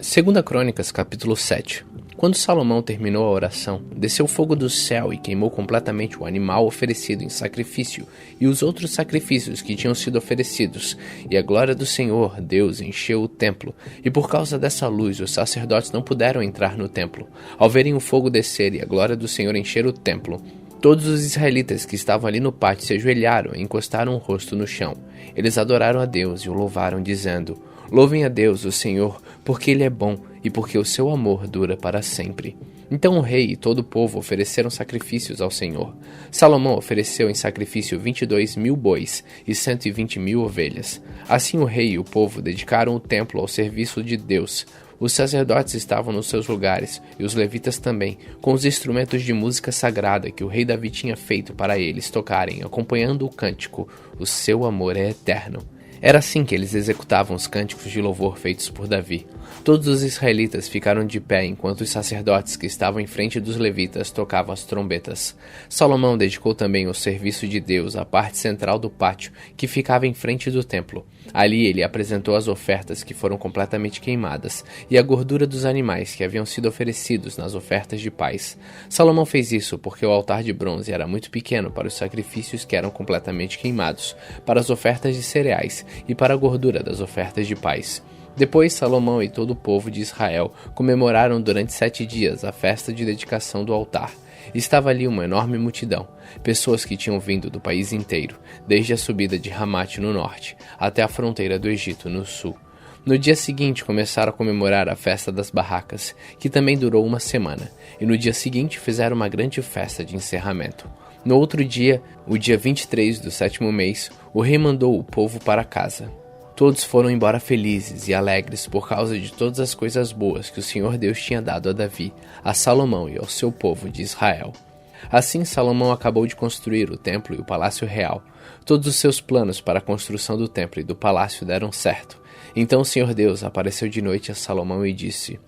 Segunda Crônicas, capítulo 7. Quando Salomão terminou a oração, desceu fogo do céu e queimou completamente o animal oferecido em sacrifício e os outros sacrifícios que tinham sido oferecidos, e a glória do Senhor, Deus, encheu o templo, e por causa dessa luz os sacerdotes não puderam entrar no templo. Ao verem o fogo descer e a glória do Senhor encher o templo, todos os israelitas que estavam ali no pátio se ajoelharam e encostaram o rosto no chão. Eles adoraram a Deus e o louvaram, dizendo: Louvem a Deus, o Senhor, porque Ele é bom e porque o seu amor dura para sempre. Então o rei e todo o povo ofereceram sacrifícios ao Senhor. Salomão ofereceu em sacrifício 22.000 bois e 120.000 ovelhas. Assim o rei e o povo dedicaram o templo ao serviço de Deus. Os sacerdotes estavam nos seus lugares, e os levitas também, com os instrumentos de música sagrada que o rei Davi tinha feito para eles tocarem, acompanhando o cântico: O seu amor é eterno. Era assim que eles executavam os cânticos de louvor feitos por Davi. Todos os israelitas ficaram de pé enquanto os sacerdotes que estavam em frente dos levitas tocavam as trombetas. Salomão dedicou também ao serviço de Deus a parte central do pátio, que ficava em frente do templo. Ali ele apresentou as ofertas que foram completamente queimadas e a gordura dos animais que haviam sido oferecidos nas ofertas de paz. Salomão fez isso porque o altar de bronze era muito pequeno para os sacrifícios que eram completamente queimados, para as ofertas de cereais e para a gordura das ofertas de paz. Depois Salomão e todo o povo de Israel comemoraram durante 7 dias a festa de dedicação do altar. Estava ali uma enorme multidão, pessoas que tinham vindo do país inteiro, desde a subida de Ramate no norte, até a fronteira do Egito no sul. No dia seguinte começaram a comemorar a festa das barracas, que também durou uma semana, e no dia seguinte fizeram uma grande festa de encerramento. No outro dia, o dia 23 do 7º mês, o rei mandou o povo para casa. Todos foram embora felizes e alegres por causa de todas as coisas boas que o Senhor Deus tinha dado a Davi, a Salomão e ao seu povo de Israel. Assim Salomão acabou de construir o templo e o palácio real. Todos os seus planos para a construção do templo e do palácio deram certo. Então o Senhor Deus apareceu de noite a Salomão e disse: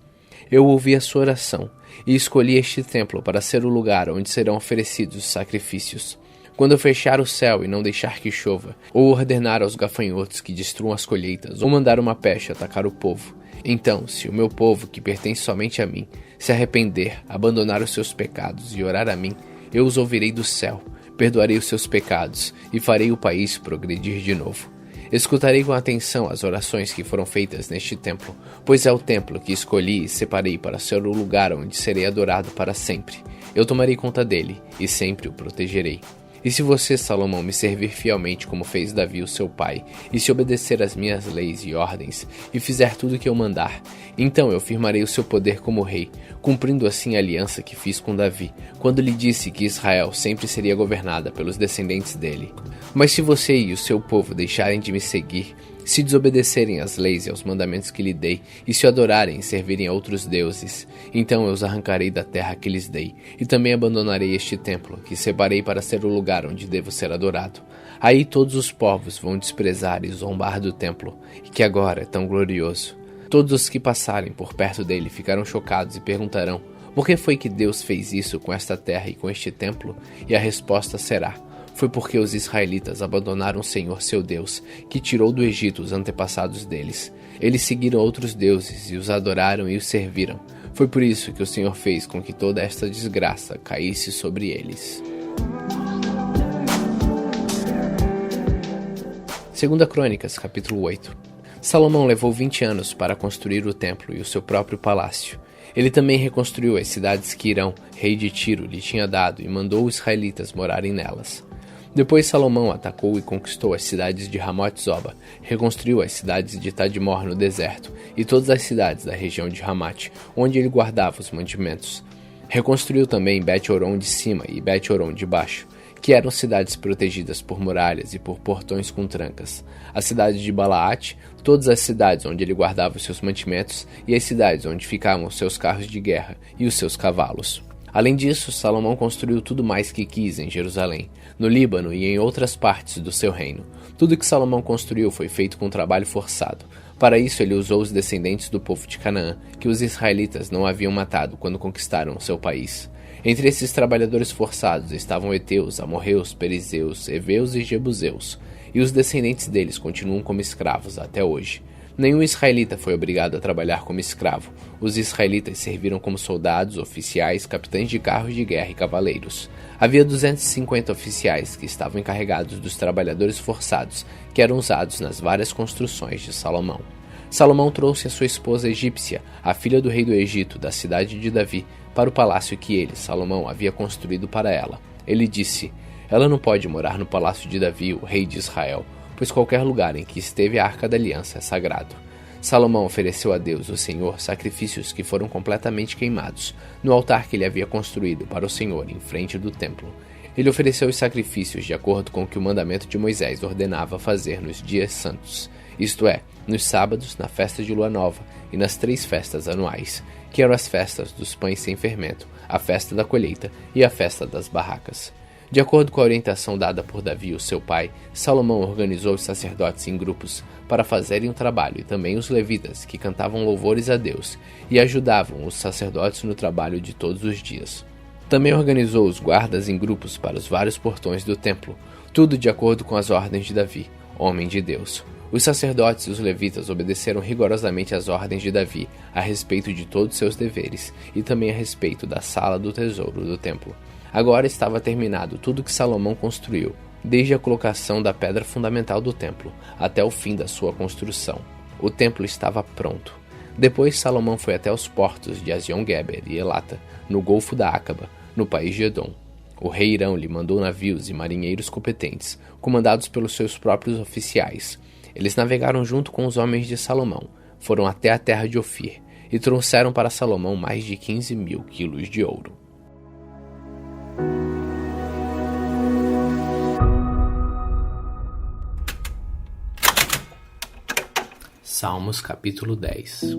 Eu ouvi a sua oração e escolhi este templo para ser o lugar onde serão oferecidos os sacrifícios. Quando eu fechar o céu e não deixar que chova, ou ordenar aos gafanhotos que destruam as colheitas, ou mandar uma peste atacar o povo, então, se o meu povo, que pertence somente a mim, se arrepender, abandonar os seus pecados e orar a mim, eu os ouvirei do céu, perdoarei os seus pecados e farei o país progredir de novo. Escutarei com atenção as orações que foram feitas neste templo, pois é o templo que escolhi e separei para ser o lugar onde serei adorado para sempre. Eu tomarei conta dele e sempre o protegerei. E se você, Salomão, me servir fielmente como fez Davi, o seu pai, e se obedecer às minhas leis e ordens, e fizer tudo o que eu mandar, então eu firmarei o seu poder como rei, cumprindo assim a aliança que fiz com Davi, quando lhe disse que Israel sempre seria governada pelos descendentes dele. Mas se você e o seu povo deixarem de me seguir, se desobedecerem às leis e aos mandamentos que lhe dei, e se adorarem e servirem a outros deuses, então eu os arrancarei da terra que lhes dei, e também abandonarei este templo, que separei para ser o lugar onde devo ser adorado. Aí todos os povos vão desprezar e zombar do templo, que agora é tão glorioso. Todos os que passarem por perto dele ficarão chocados e perguntarão: por que foi que Deus fez isso com esta terra e com este templo? E a resposta será: foi porque os israelitas abandonaram o Senhor seu Deus, que tirou do Egito os antepassados deles. Eles seguiram outros deuses e os adoraram e os serviram. Foi por isso que o Senhor fez com que toda esta desgraça caísse sobre eles. Segunda Crônicas, capítulo 8. Salomão levou 20 anos para construir o templo e o seu próprio palácio. Ele também reconstruiu as cidades que Hirão, rei de Tiro, lhe tinha dado e mandou os israelitas morarem nelas. Depois Salomão atacou e conquistou as cidades de Ramote-Zoba, reconstruiu as cidades de Tadmor no deserto e todas as cidades da região de Ramate, onde ele guardava os mantimentos. Reconstruiu também Bet-Horon de cima e Bet-Horon de baixo, que eram cidades protegidas por muralhas e por portões com trancas, a cidade de Balaate, todas as cidades onde ele guardava os seus mantimentos e as cidades onde ficavam os seus carros de guerra e os seus cavalos. Além disso, Salomão construiu tudo mais que quis em Jerusalém, no Líbano e em outras partes do seu reino. Tudo que Salomão construiu foi feito com trabalho forçado. Para isso ele usou os descendentes do povo de Canaã, que os israelitas não haviam matado quando conquistaram seu país. Entre esses trabalhadores forçados estavam heteus, amorreus, perizeus, heveus e jebuseus, e os descendentes deles continuam como escravos até hoje. Nenhum israelita foi obrigado a trabalhar como escravo. Os israelitas serviram como soldados, oficiais, capitães de carros de guerra e cavaleiros. Havia 250 oficiais que estavam encarregados dos trabalhadores forçados, que eram usados nas várias construções de Salomão. Salomão trouxe a sua esposa egípcia, a filha do rei do Egito, da cidade de Davi, para o palácio que ele, Salomão, havia construído para ela. Ele disse: "Ela não pode morar no palácio de Davi, o rei de Israel, pois qualquer lugar em que esteve a Arca da Aliança é sagrado." Salomão ofereceu a Deus, o Senhor, sacrifícios que foram completamente queimados, no altar que ele havia construído para o Senhor, em frente do templo. Ele ofereceu os sacrifícios de acordo com o que o mandamento de Moisés ordenava fazer nos dias santos, isto é, nos sábados, na festa de lua nova e nas 3 festas anuais, que eram as festas dos pães sem fermento, a festa da colheita e a festa das barracas. De acordo com a orientação dada por Davi, o seu pai, Salomão organizou os sacerdotes em grupos para fazerem o trabalho e também os levitas, que cantavam louvores a Deus e ajudavam os sacerdotes no trabalho de todos os dias. Também organizou os guardas em grupos para os vários portões do templo, tudo de acordo com as ordens de Davi, homem de Deus. Os sacerdotes e os levitas obedeceram rigorosamente às ordens de Davi a respeito de todos seus deveres e também a respeito da sala do tesouro do templo. Agora estava terminado tudo que Salomão construiu, desde a colocação da pedra fundamental do templo até o fim da sua construção. O templo estava pronto. Depois Salomão foi até os portos de Ezion-Geber e Elata, no Golfo da Ácaba, no país de Edom. O rei Irão lhe mandou navios e marinheiros competentes, comandados pelos seus próprios oficiais. Eles navegaram junto com os homens de Salomão, foram até a terra de Ofir e trouxeram para Salomão mais de 15.000 quilos de ouro. Salmos capítulo 10.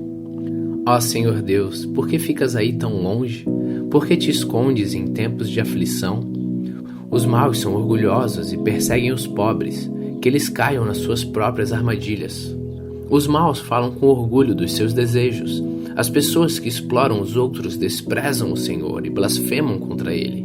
Ó Senhor Deus, por que ficas aí tão longe? Por que te escondes em tempos de aflição? Os maus são orgulhosos e perseguem os pobres, que eles caiam nas suas próprias armadilhas. Os maus falam com orgulho dos seus desejos. As pessoas que exploram os outros desprezam o Senhor e blasfemam contra ele.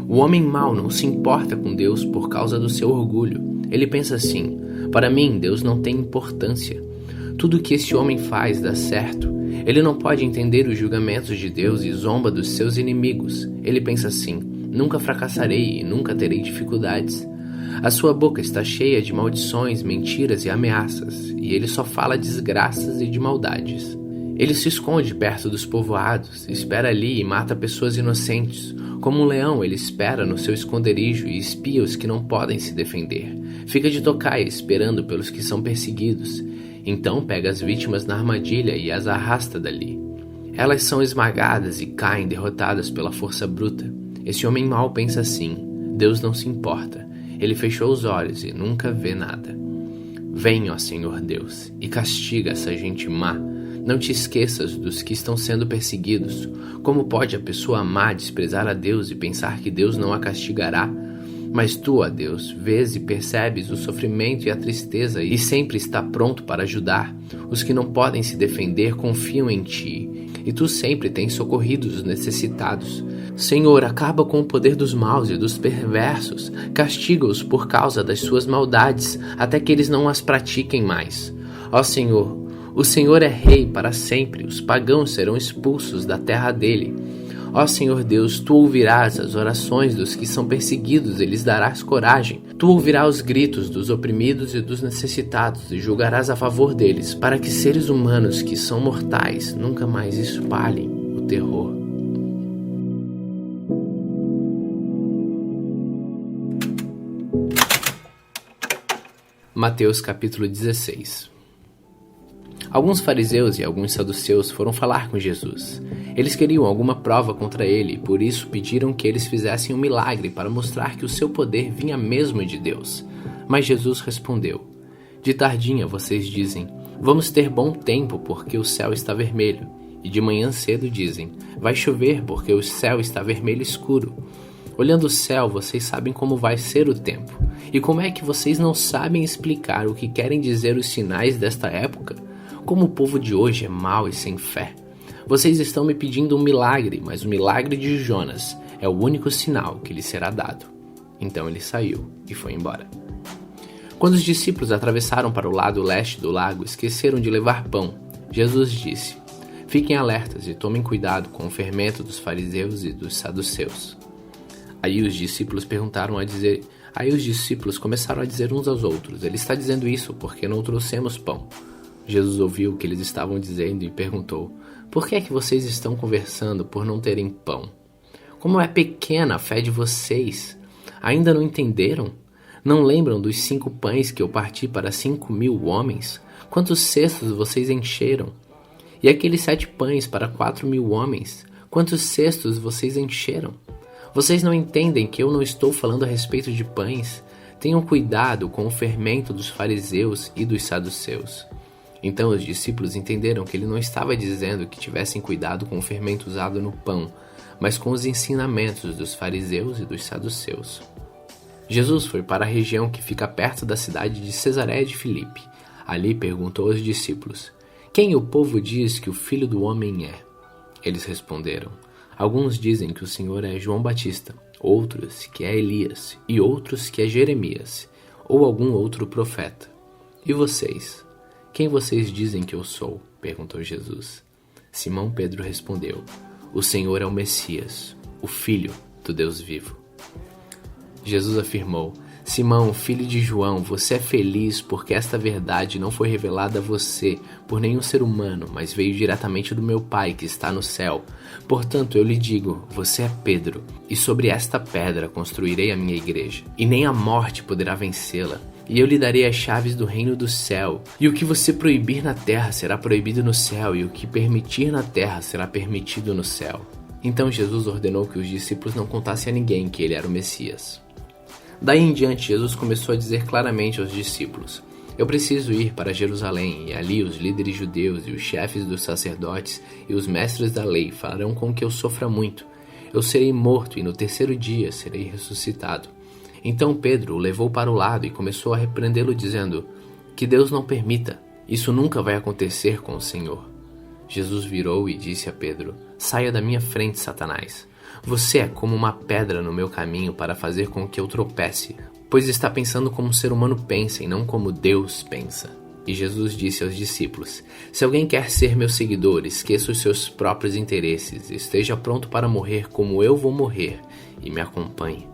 O homem mau não se importa com Deus por causa do seu orgulho. Ele pensa assim: para mim, Deus não tem importância. Tudo que esse homem faz dá certo. Ele não pode entender os julgamentos de Deus e zomba dos seus inimigos. Ele pensa assim: nunca fracassarei e nunca terei dificuldades. A sua boca está cheia de maldições, mentiras e ameaças, e ele só fala desgraças e de maldades. Ele se esconde perto dos povoados, espera ali e mata pessoas inocentes. Como um leão, ele espera no seu esconderijo e espia os que não podem se defender. Fica de tocaia esperando pelos que são perseguidos. Então pega as vítimas na armadilha e as arrasta dali. Elas são esmagadas e caem derrotadas pela força bruta. Esse homem mau pensa assim: Deus não se importa. Ele fechou os olhos e nunca vê nada. Vem, ó Senhor Deus, e castiga essa gente má. Não te esqueças dos que estão sendo perseguidos. Como pode a pessoa má desprezar a Deus e pensar que Deus não a castigará? Mas tu, ó Deus, vês e percebes o sofrimento e a tristeza e sempre está pronto para ajudar. Os que não podem se defender confiam em ti, e tu sempre tens socorrido os necessitados. Senhor, acaba com o poder dos maus e dos perversos. Castiga-os por causa das suas maldades, até que eles não as pratiquem mais. Ó Senhor, o Senhor é rei para sempre. Os pagãos serão expulsos da terra dele. Ó Senhor Deus, tu ouvirás as orações dos que são perseguidos e lhes darás coragem. Tu ouvirás os gritos dos oprimidos e dos necessitados e julgarás a favor deles, para que seres humanos que são mortais nunca mais espalhem o terror. Mateus capítulo 16. Alguns fariseus e alguns saduceus foram falar com Jesus. Eles queriam alguma prova contra ele e por isso pediram que eles fizessem um milagre para mostrar que o seu poder vinha mesmo de Deus. Mas Jesus respondeu: de tardinha vocês dizem: vamos ter bom tempo porque o céu está vermelho. E de manhã cedo dizem: vai chover porque o céu está vermelho escuro. Olhando o céu, vocês sabem como vai ser o tempo. E como é que vocês não sabem explicar o que querem dizer os sinais desta época? Como o povo de hoje é mau e sem fé. Vocês estão me pedindo um milagre, mas o milagre de Jonas é o único sinal que lhe será dado. Então ele saiu e foi embora. Quando os discípulos atravessaram para o lado leste do lago, esqueceram de levar pão. Jesus disse: fiquem alertas e tomem cuidado com o fermento dos fariseus e dos saduceus. Aí os discípulos começaram a dizer uns aos outros: ele está dizendo isso porque não trouxemos pão. Jesus ouviu o que eles estavam dizendo e perguntou: por que é que vocês estão conversando por não terem pão? Como é pequena a fé de vocês! Ainda não entenderam? Não lembram dos 5 pães que eu parti para 5.000 homens? Quantos cestos vocês encheram? E aqueles 7 pães para 4.000 homens? Quantos cestos vocês encheram? Vocês não entendem que eu não estou falando a respeito de pães? Tenham cuidado com o fermento dos fariseus e dos saduceus. Então os discípulos entenderam que ele não estava dizendo que tivessem cuidado com o fermento usado no pão, mas com os ensinamentos dos fariseus e dos saduceus. Jesus foi para a região que fica perto da cidade de Cesareia de Filipe. Ali perguntou aos discípulos: quem o povo diz que o Filho do Homem é? Eles responderam: alguns dizem que o Senhor é João Batista, outros que é Elias e outros que é Jeremias ou algum outro profeta. E vocês? Quem vocês dizem que eu sou? Perguntou Jesus. Simão Pedro respondeu: o Senhor é o Messias, o Filho do Deus vivo. Jesus afirmou: Simão, filho de João, você é feliz porque esta verdade não foi revelada a você por nenhum ser humano, mas veio diretamente do meu Pai que está no céu. Portanto, eu lhe digo, você é Pedro, e sobre esta pedra construirei a minha igreja, e nem a morte poderá vencê-la. E eu lhe darei as chaves do reino do céu. E o que você proibir na terra será proibido no céu, e o que permitir na terra será permitido no céu. Então Jesus ordenou que os discípulos não contassem a ninguém que ele era o Messias. Daí em diante, Jesus começou a dizer claramente aos discípulos: eu preciso ir para Jerusalém, e ali os líderes judeus e os chefes dos sacerdotes e os mestres da lei farão com que eu sofra muito. Eu serei morto e no 3º dia serei ressuscitado. Então Pedro o levou para o lado e começou a repreendê-lo, dizendo: que Deus não permita, isso nunca vai acontecer com o Senhor. Jesus virou e disse a Pedro: saia da minha frente, Satanás. Você é como uma pedra no meu caminho para fazer com que eu tropece, pois está pensando como um ser humano pensa e não como Deus pensa. E Jesus disse aos discípulos: se alguém quer ser meu seguidor, esqueça os seus próprios interesses, esteja pronto para morrer como eu vou morrer e me acompanhe.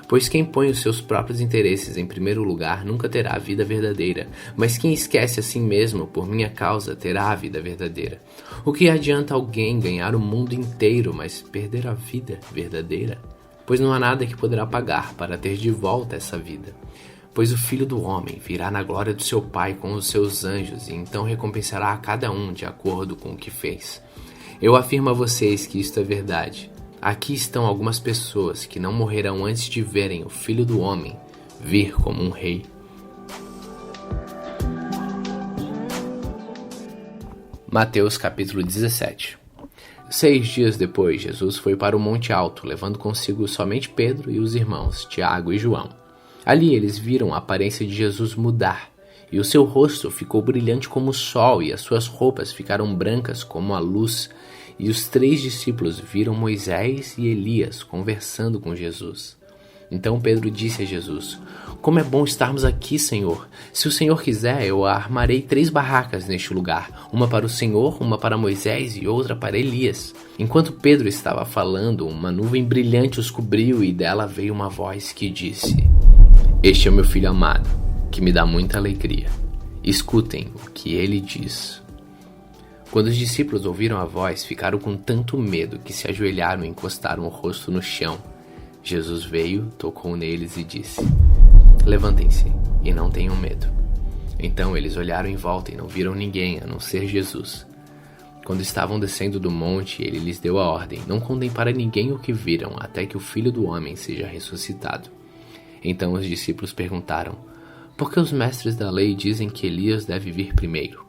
Pois quem põe os seus próprios interesses em primeiro lugar nunca terá a vida verdadeira, mas quem esquece a si mesmo por minha causa terá a vida verdadeira. O que adianta alguém ganhar o mundo inteiro, mas perder a vida verdadeira? Pois não há nada que poderá pagar para ter de volta essa vida. Pois o Filho do Homem virá na glória do seu Pai com os seus anjos, e então recompensará a cada um de acordo com o que fez. Eu afirmo a vocês que isto é verdade. Aqui estão algumas pessoas que não morrerão antes de verem o Filho do Homem vir como um rei. Mateus capítulo 17. 6 dias depois, Jesus foi para o Monte Alto, levando consigo somente Pedro e os irmãos, Tiago e João. Ali eles viram a aparência de Jesus mudar, e o seu rosto ficou brilhante como o sol, e as suas roupas ficaram brancas como a luz. E os 3 discípulos viram Moisés e Elias conversando com Jesus. Então Pedro disse a Jesus: como é bom estarmos aqui, Senhor. Se o Senhor quiser, eu armarei 3 barracas neste lugar, uma para o Senhor, uma para Moisés e outra para Elias. Enquanto Pedro estava falando, uma nuvem brilhante os cobriu e dela veio uma voz que disse: este é o meu filho amado, que me dá muita alegria. Escutem o que ele diz. Quando os discípulos ouviram a voz, ficaram com tanto medo que se ajoelharam e encostaram o rosto no chão. Jesus veio, tocou neles e disse: levantem-se e não tenham medo. Então eles olharam em volta e não viram ninguém a não ser Jesus. Quando estavam descendo do monte, ele lhes deu a ordem: não contem para ninguém o que viram, até que o Filho do Homem seja ressuscitado. Então os discípulos perguntaram: por que os mestres da lei dizem que Elias deve vir primeiro?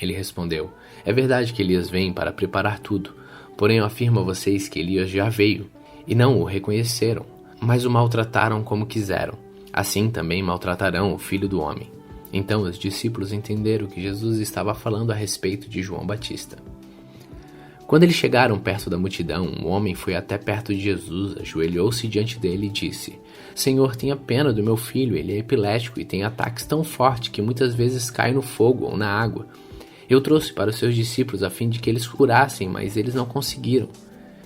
Ele respondeu: é verdade que Elias vem para preparar tudo, porém eu afirmo a vocês que Elias já veio, e não o reconheceram, mas o maltrataram como quiseram. Assim também maltratarão o Filho do Homem. Então os discípulos entenderam que Jesus estava falando a respeito de João Batista. Quando eles chegaram perto da multidão, um homem foi até perto de Jesus, ajoelhou-se diante dele e disse: Senhor, tenha pena do meu filho, ele é epilético e tem ataques tão fortes que muitas vezes cai no fogo ou na água. Eu trouxe para os seus discípulos a fim de que eles curassem, mas eles não conseguiram.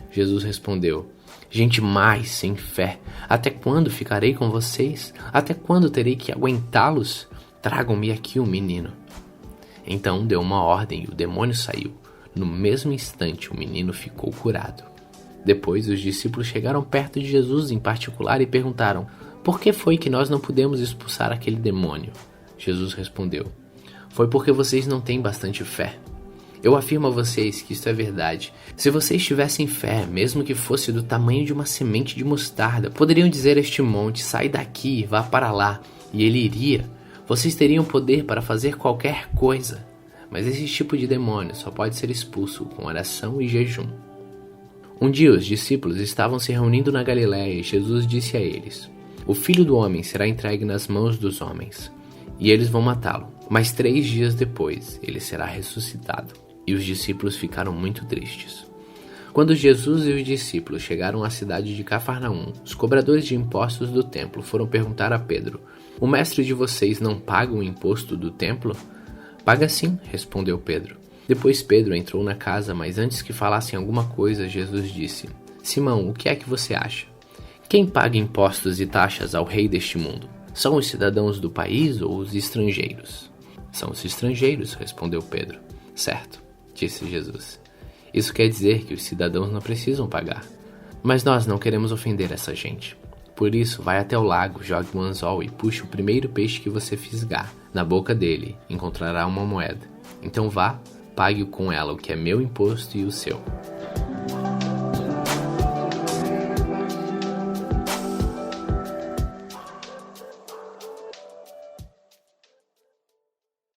Jesus respondeu: Gente mais sem fé, até quando ficarei com vocês? Até quando terei que aguentá-los? Tragam-me aqui o menino. Então deu uma ordem e o demônio saiu. No mesmo instante, o menino ficou curado. Depois, os discípulos chegaram perto de Jesus em particular e perguntaram: Por que foi que nós não pudemos expulsar aquele demônio? Jesus respondeu: Foi porque vocês não têm bastante fé. Eu afirmo a vocês que isto é verdade. Se vocês tivessem fé, mesmo que fosse do tamanho de uma semente de mostarda, poderiam dizer a este monte: Sai daqui e vá para lá, e ele iria. Vocês teriam poder para fazer qualquer coisa. Mas esse tipo de demônio só pode ser expulso com oração e jejum. Um dia os discípulos estavam se reunindo na Galiléia e Jesus disse a eles: O Filho do Homem será entregue nas mãos dos homens, e eles vão matá-lo. Mas 3 dias depois ele será ressuscitado. E os discípulos ficaram muito tristes. Quando Jesus e os discípulos chegaram à cidade de Cafarnaum, os cobradores de impostos do templo foram perguntar a Pedro: O mestre de vocês não paga o imposto do templo? Paga sim, respondeu Pedro. Depois Pedro entrou na casa, mas antes que falassem alguma coisa, Jesus disse: Simão, o que é que você acha? Quem paga impostos e taxas ao rei deste mundo? São os cidadãos do país ou os estrangeiros? São os estrangeiros, respondeu Pedro. Certo, disse Jesus. Isso quer dizer que os cidadãos não precisam pagar. Mas nós não queremos ofender essa gente. Por isso, vai até o lago, jogue um anzol e puxe o primeiro peixe que você fisgar. Na boca dele encontrará uma moeda. Então vá, pague com ela o que é meu imposto e o seu.